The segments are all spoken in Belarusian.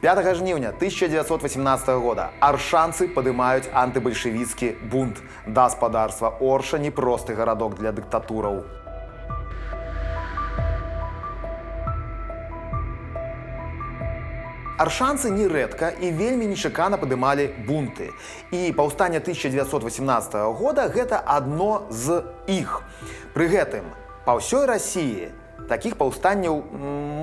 5 жніўня 1918 года аршанцы падымаюць антыбальшавіцкі бунт. Гаспадарства Орша непросты гарадок для дыктатураў. Аршанцы нерэдка і вельмі нечакана падымалі бунты. І паўстанне 1918 года гэта адно з іх. Пры гэтым па ўсёй Расіі такіх паўстанняў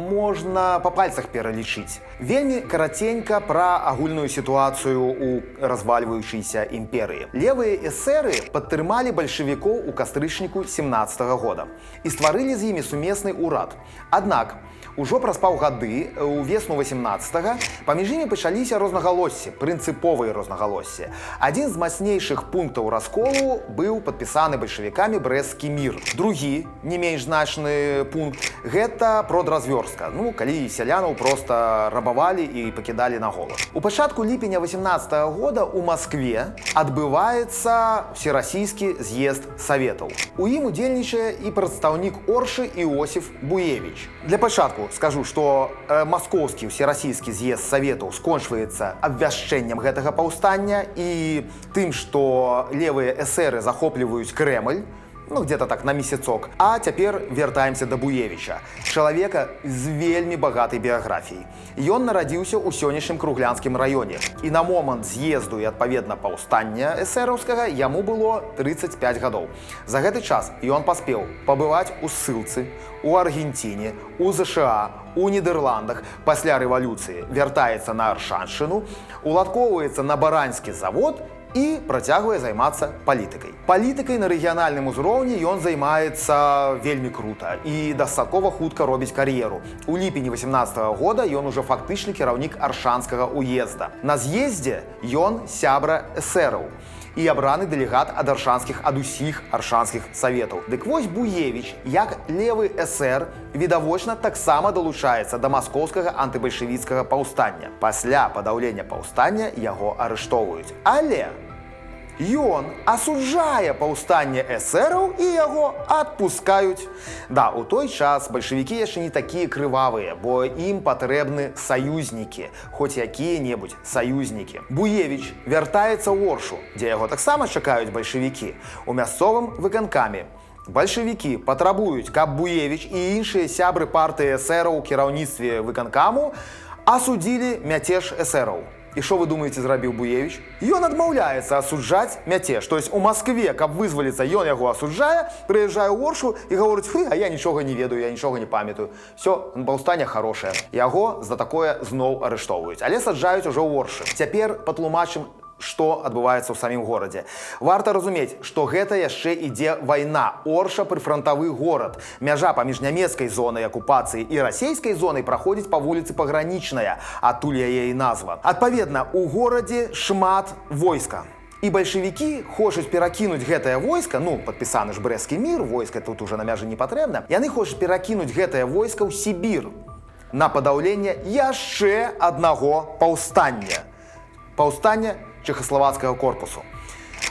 можна па пальцах пералічыць. Вельмі караценька пра агульную сітуацыю ў развальваючыйся імперыі. Левыя эсеры падтрымалі бальшавікоў у кастрычніку 17 года і стварылі з імі сумесны ўрад. Аднак, ужо праз паўгады, у весну 18-га, паміж імі пачаліся рознагалоссі, прынцыповыя рознагалоссі. Адзін з мацнейшых пунктаў расколу быў падпісаны бальшавікамі брэсцкі мір. Другі, не менш значны пункт, гэта продразвёрстка, калі сялянаў проста рабавалі і пакідалі на голад. У пачатку ліпеня 18-го года ў Маскве адбываецца Всерасійскі з'езд Саветаў. У ім удзельнічае і прадстаўнік Оршы Іосіф Буевіч. Для пачатку скажу, што маскоўскі Всерасійскі з'езд Саветаў скончваецца абвяшчэннем гэтага паўстання і тым, што левыя эсеры захопліваюць Крэмль, где-то так на месяцок. А цяпер вяртаемся да Буевіча, чалавека з вельмі багатай біяграфіяй. Ён нарадзіўся ў сённяшнім Круглянскім раёне. І на момант з'езду і, адпаведна, паўстання эсэраўскага яму было 35 гадоў. За гэты час ён паспеў пабываць у ссылцы, у Аргенціне, у ЗША, у Нідерландах. Пасля рэвалюцыі вяртаецца на Аршаншчыну, уладкоўваецца на баранскі завод і працягвае займацца палітыкай. Палітыкай на рэгіянальным узроўні ён займаецца вельмі крута і дастаткова хутка робіць кар'еру. У ліпені 18-го года ён ужо фактычны кіраўнік Аршанскага уезда. На з'ездзе ён сябра эсераў і абраны дэлегат ад усіх аршанскіх саветаў. Дык вось Буевіч, як левы эсер, відавочна таксама далучаецца да маскоўскага антыбальшавіцкага паўстання. Пасля падаўлення паўстання яго арыштоўваюць. Але ён асуджае паўстанне эсераў і яго адпускаюць. Да, у той час бальшавікі яшчэ не такія крывавыя, бо ім патрэбны саюзнікі, хоць якія-небудзь саюзнікі. Буевіч вяртаецца ў Оршу, дзе яго таксама чакаюць бальшавікі. У мясцовым выканкаме бальшавікі патрабуюць, каб Буевіч і іншыя сябры партыі эсераў у кіраўніцтве выканкаму асудзілі мяцеж эсераў. І што вы думаеце, зрабіў Буевіч? Ён адмаўляецца асуджаць мяцеж. То есть у Маскве, каб вызваліцца, ён яго асуджае, прыязджае ў Оршу і гаворыць: а я нічога не ведаю, я нічога не памятаю. Всё, паўстанне хорошае. Яго за такое зноў арыштоўваюць, але саджаюць ужо ў Оршы. Цяпер патлумачым, што адбываецца ў самім горадзе. Варта разумець, што гэта яшчэ ідзе вайна. Орша прыфрантавы горад. Мяжа паміж нямецкай зонай акупацыі і расейскай зонай праходзіць па вуліцы Пагранічная, адтуль яе і назва. Адпаведна, у горадзе шмат войска. І бальшавікі хочуць перакінуць гэтае войска, падпісаны ж брэсцкі мір, войска тут уже на мяжы не патрэбна, яны хочуць перакінуць гэтае войска ў Сібір на падаўленне яшчэ аднаго паўстання. Паўстання чэхаславацкага корпусу.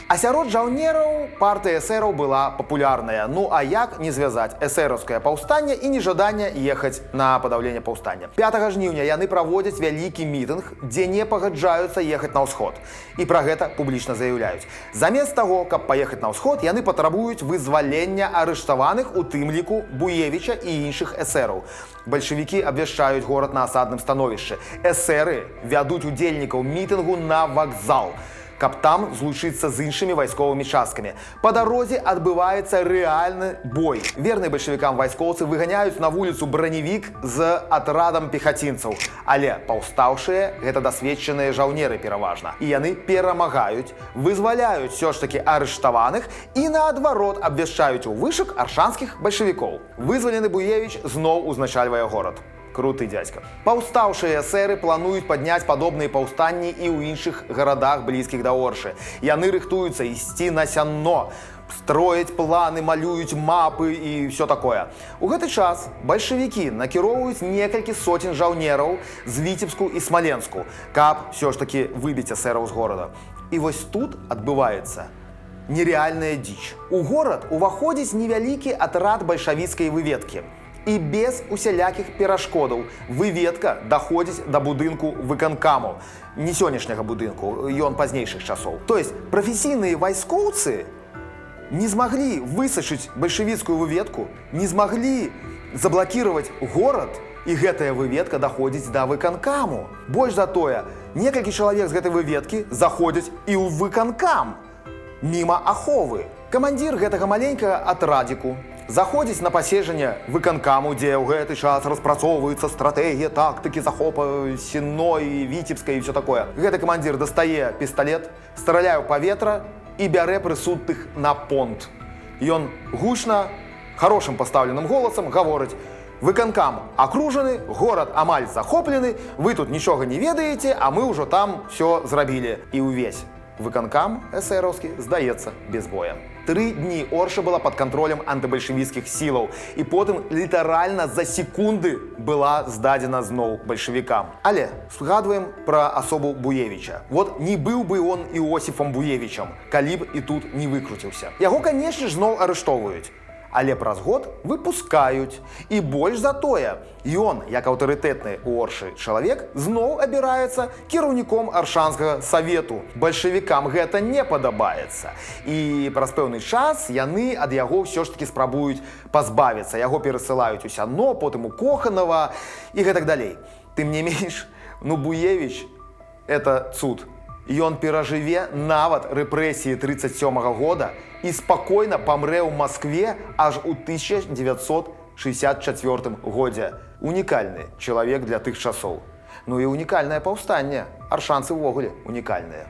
А сярод жаўнераў партыя эсераў была папулярная. А як не звязаць эсераўскае паўстанне і нежаданне ехаць на падаўленне паўстання? 5 жніўня яны праводзяць вялікі мітынг, дзе не пагаджаюцца ехаць на ўсход. І пра гэта публічна заяўляюць. Замест таго, каб паехаць на ўсход, яны патрабуюць вызвалення арыштаваных, у тым ліку Буевіча і іншых эсераў. Бальшавікі абвяшчаюць горад на асадным становішчы. Эсеры вядуць удзельнікаў мітынгу на вакзал, каб там злучыцца з іншымі вайсковымі часткамі. Па дарозе адбываецца рэальны бой. Верныя бальшавікам вайскоўцы выганяюць на вуліцу браневік з атрадам пехацінцаў. Але паўстаўшыя гэта дасведчаныя жаўнеры пераважна. І яны перамагаюць, вызваляюць ўсё ж такі арыштаваных і наадварот абвяшчаюць у вышак аршанскіх бальшавікоў. Вызвалены Буевіч зноў узначальвае горад. Круты дзядзька. Паўстаўшыя эсеры плануюць падняць падобныя паўстанні і ў іншых гарадах, блізкіх да Оршы. Яны рыхтуюцца ісці на сянно, строяць планы, малююць мапы і ўсё такое. У гэты час бальшавікі накіроўваюць некалькі соцень жаўнераў з Віцебску і Смаленску, каб ўсё ж такі выбіць эсераў з горада. І вось тут адбываецца нереальная дзіч. У горад уваходзіць невялікі атрад бальшавіцкай выведкі. І без усялякіх перашкодаў выведка даходзіць да будынку выканкаму. Не сённяшняга будынку, ён пазнейшых часоў. То есть прафесійныя вайскоўцы не змаглі высачыць бальшавіцкую выведку, не змаглі заблакіраваць горад, і гэтая выведка даходзіць да выканкаму. Больш за тое, некалькі чалавек з гэтай выведкі заходзяць і ў выканкам, міма аховы. Камандзір гэтага маленькага атрадзіку заходзіць на паседжанне выканкаму, дзе ў гэты час распрацоўваецца стратэгія тактыкі захопа Сенной, Віцебскай і ўсё такое. Гэты камандзір дастае пісталет, страляе ў паветра і бярэ прысутных на понт. Ён гучна, хорошым пастаўленым голасам гаворыць: выканкам акружаны, горад амаль захоплены, вы тут нічога не ведаеце, а мы ўжо там всё зрабілі. І ўвесь выканкам эсэраўскі здаецца без боя. 3 дні Орша была пад кантролем антыбальшавіцкіх сілаў, і потым літаральна за секунды была здадзена зноў бальшавікам. Але згадваем пра асобу Буевіча. Вот не быў бы он Іосіфам Буевічам, калі б і тут не выкруціўся. Яго, канешне ж, зноў арыштоўваюць. Але праз год выпускаюць. І больш за тое, ён, як аўтарытэтны ў Оршы чалавек, зноў абіраецца кіраўніком Аршанскага савету. Бальшавікам гэта не падабаецца. І праз пэўны час яны ад яго ўсё ж такі спрабуюць пазбавіцца. Яго перасылаюць у Сяно, потым у Коханова і гэтак далей. Тым не менш, Буевіч – это цуд. Ён перажыве нават рэпрэсіі 37-го года і спакойна памрэ ў Маскве аж у 1964 годзе. Унікальны чалавек для тых часоў. І унікальнае паўстанне. Аршанцы ўвогуле унікальныя.